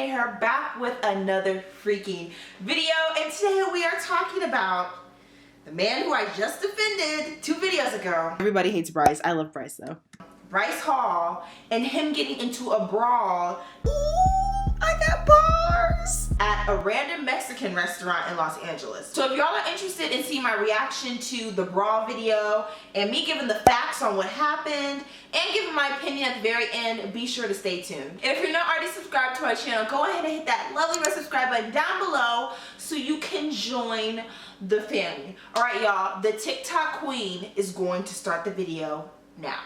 LARRAY here, back with another freaking video, and today we are talking about the man who I just defended 2 videos ago. Everybody hates Bryce. I love Bryce though. Bryce Hall and him getting into a brawl. Ooh, I got bars! At a random Mexican restaurant in Los Angeles. So if y'all are interested in seeing my reaction to the brawl video and me giving the facts on what happened and giving my opinion at the very end, be sure to stay tuned. And if you're not already subscribed to my channel, go ahead and hit that lovely red subscribe button down below so you can join the family. Alright y'all, the TikTok queen is going to start the video now.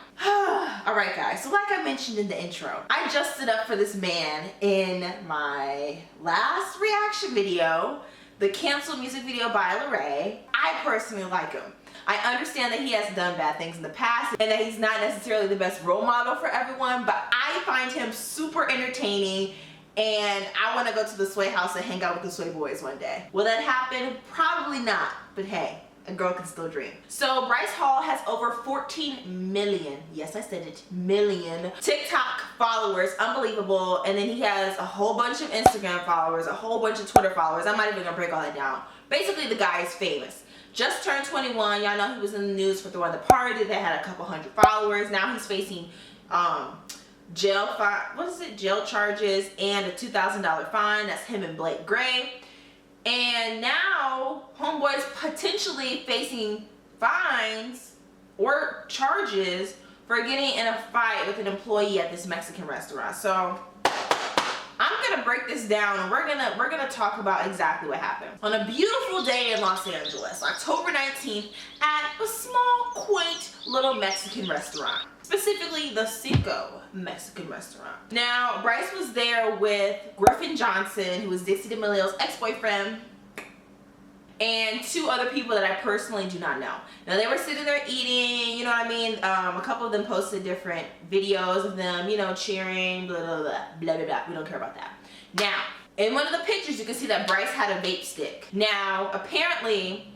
Alright guys, so like I mentioned in the intro, I just stood up for this man in my last reaction video, the canceled music video by LARRAY. I personally like him. I understand that he has done bad things in the past and that he's not necessarily the best role model for everyone, but I find him super entertaining and I want to go to the Sway house and hang out with the Sway boys one day. Will that happen? Probably not, but hey, a girl can still dream. So Bryce Hall has over 14 million, yes I said it, million TikTok followers, unbelievable. And then he has a whole bunch of Instagram followers, a whole bunch of Twitter followers. I'm not even gonna break all that down. Basically the guy is famous. Just turned 21, y'all know he was in the news for throwing the party that had a couple hundred followers. Now he's facing jail charges and a $2,000 fine. That's him and Blake Gray. And now homeboy's potentially facing fines or charges for getting in a fight with an employee at this Mexican restaurant. So I'm gonna break this down and we're gonna talk about exactly what happened. On a beautiful day in Los Angeles, October 19th, at a small, quaint little Mexican restaurant. Specifically the Cinco Mexican restaurant. Now, Bryce was there with Griffin Johnson, who was Dixie D'Amelio's ex-boyfriend, and 2 other people that I personally do not know. Now, they were sitting there eating, you know what I mean? A couple of them posted different videos of them, you know, cheering, blah, blah, blah, blah, blah, blah. We don't care about that. Now, in one of the pictures, you can see that Bryce had a vape stick. Now, apparently,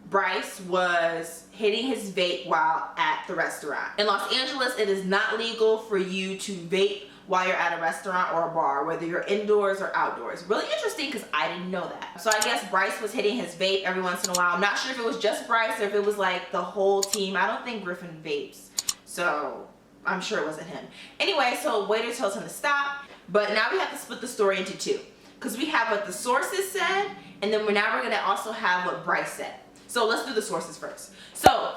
Bryce was hitting his vape while at the restaurant. In Los Angeles, it is not legal for you to vape while you're at a restaurant or a bar, whether you're indoors or outdoors. Really interesting because I didn't know that. So I guess Bryce was hitting his vape every once in a while. I'm not sure if it was just Bryce or if it was like the whole team. I don't think Griffin vapes, so I'm sure it wasn't him. Anyway, so waiter tells him to stop, but now we have to split the story into 2 because we have what the sources said, and then now we're gonna also have what Bryce said. So let's do the sources first. So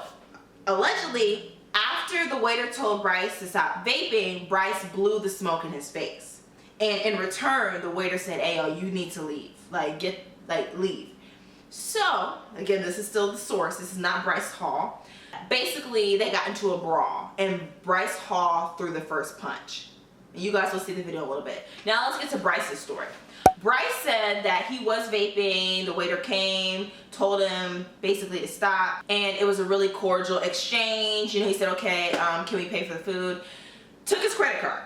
allegedly, after the waiter told Bryce to stop vaping, Bryce blew the smoke in his face. And in return, the waiter said, hey, yo, you need to leave. Leave. So, again, this is still the source. This is not Bryce Hall. Basically, they got into a brawl and Bryce Hall threw the first punch. You guys will see the video in a little bit. Now let's get to Bryce's story. Bryce said that he was vaping, the waiter came, told him basically to stop, and it was a really cordial exchange. You know, he said, okay, can we pay for the food? Took his credit card.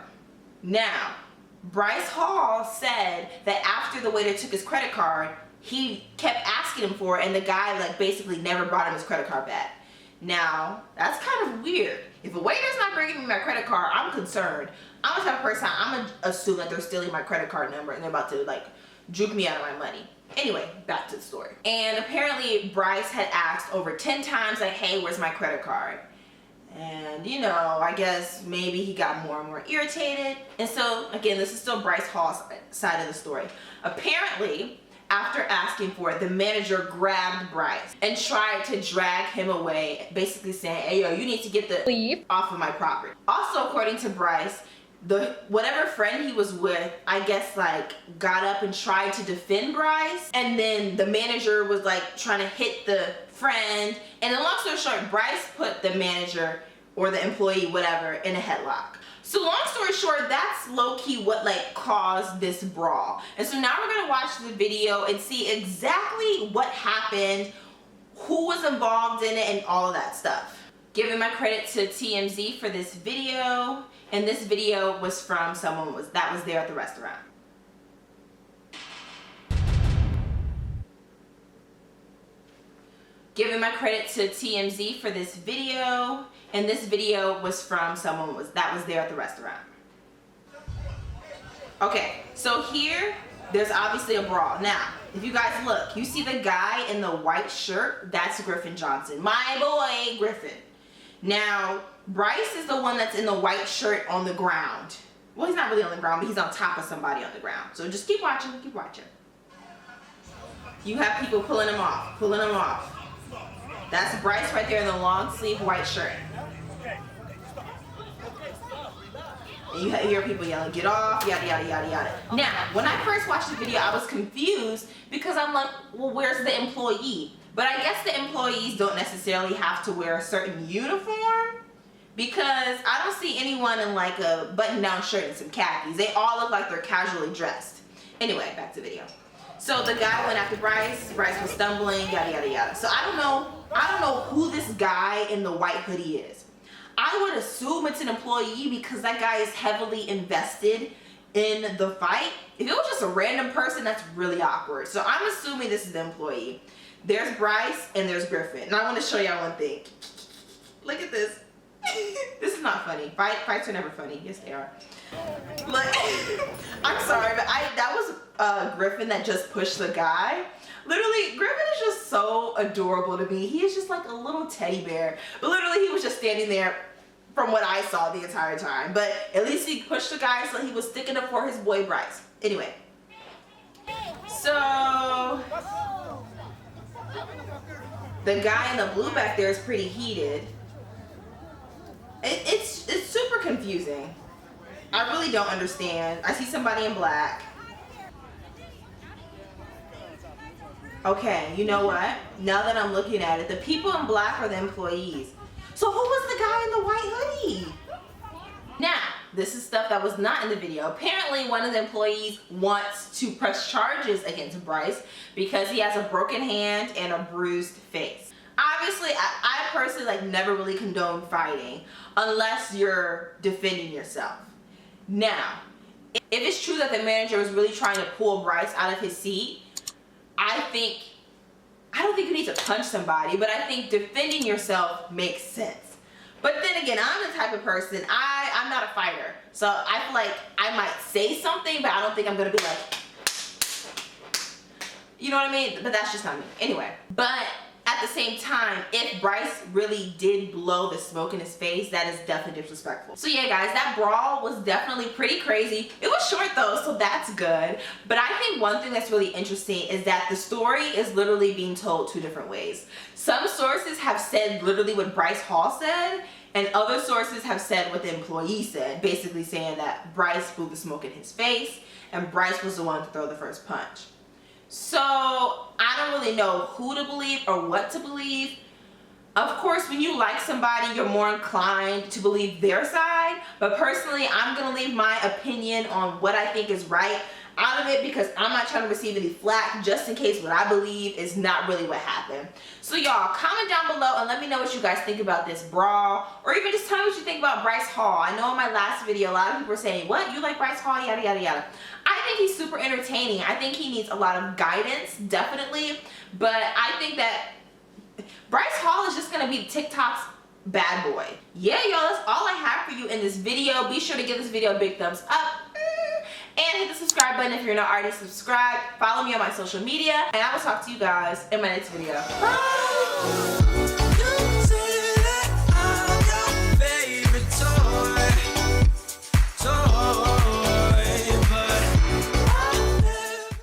Now, Bryce Hall said that after the waiter took his credit card, he kept asking him for it, and the guy basically never brought him his credit card back. Now, that's kind of weird. If a waiter's not bringing me my credit card, I'm concerned. I'm the type of person, I'm gonna assume that they're stealing my credit card number and they're about to juke me out of my money. Anyway, back to the story. And apparently Bryce had asked over 10 times, hey, where's my credit card? And you know, I guess maybe he got more and more irritated. And so, again, this is still Bryce Hall's side of the story. Apparently, after asking for it, the manager grabbed Bryce and tried to drag him away, basically saying, hey, yo, you need to get the leave off of my property. Also, according to Bryce, whatever friend he was with, I guess got up and tried to defend Bryce, and then the manager was trying to hit the friend, and then long story short, Bryce put the manager or the employee, whatever, in a headlock. So long story short, that's low-key what caused this brawl. And so now we're gonna watch the video and see exactly what happened, who was involved in it, and all of that stuff. Giving my credit to TMZ for this video, and this video was from someone that was there at the restaurant. Giving my credit to TMZ for this video, and this video was from someone that was there at the restaurant. Okay, so here, there's obviously a brawl. Now, if you guys look, you see the guy in the white shirt? That's Griffin Johnson. My boy, Griffin. Now, Bryce is the one that's in the white shirt on the ground. Well, he's not really on the ground, but he's on top of somebody on the ground. So just keep watching, keep watching. You have people pulling him off, pulling him off. That's Bryce right there in the long sleeve white shirt. And you hear people yelling, get off, yada, yada, yada, yada. Now, when I first watched the video, I was confused because I'm like, well, where's the employee? But I guess the employees don't necessarily have to wear a certain uniform because I don't see anyone in like a button-down shirt and some khakis. They all look like they're casually dressed. Anyway, back to the video. So the guy went after Bryce. Bryce was stumbling, yada, yada, yada. So I don't know who this guy in the white hoodie is. I would assume it's an employee because that guy is heavily invested in the fight. If it was just a random person, that's really awkward. So I'm assuming this is the employee. There's Bryce and there's Griffin. And I want to show y'all one thing. Look at this. This is not funny. Fights are never funny. Yes, they are. Look, I'm sorry, but that was Griffin that just pushed the guy. Literally, Griffin is just so adorable to me. He is just like a little teddy bear. But literally, he was just standing there from what I saw the entire time. But at least he pushed the guy, so he was sticking up for his boy Bryce. Anyway. So the guy in the blue back there is pretty heated. It's super confusing. I really don't understand. I see somebody in black. Okay, you know what? Now that I'm looking at it, the people in black are the employees. So who was the guy in the white hoodie? Now, this is stuff that was not in the video. Apparently, one of the employees wants to press charges against Bryce because he has a broken hand and a bruised face. Obviously, I personally never really condone fighting unless you're defending yourself. Now, if it's true that the manager was really trying to pull Bryce out of his seat, I don't think you need to punch somebody, but I think defending yourself makes sense. But then again, I'm the type of person, I'm not a fighter. So I feel like I might say something, but I don't think I'm going to be like, you know what I mean? But that's just not me. Anyway, but at the same time, if Bryce really did blow the smoke in his face, that is definitely disrespectful. So yeah, guys, that brawl was definitely pretty crazy. It was short though, so that's good. But I think one thing that's really interesting is that the story is literally being told two different ways. Some sources have said literally what Bryce Hall said, and other sources have said what the employee said, basically saying that Bryce blew the smoke in his face, and Bryce was the one to throw the first punch. So I don't really know who to believe or what to believe. Of course, when you like somebody, you're more inclined to believe their side. But personally, I'm going to leave my opinion on what I think is right out of it because I'm not trying to receive any flack just in case what I believe is not really what happened. So y'all, comment down below and let me know what you guys think about this brawl, or even just tell me what you think about Bryce Hall. I know in my last video, a lot of people were saying, what, you like Bryce Hall, yada, yada, yada. I think he's super entertaining. I think he needs a lot of guidance, definitely. But I think that Bryce Hall is just going to be TikTok's bad boy. Yeah, y'all, that's all I have for you in this video. Be sure to give this video a big thumbs up. And hit the subscribe button if you're not already subscribed. Follow me on my social media. And I will talk to you guys in my next video. Bye!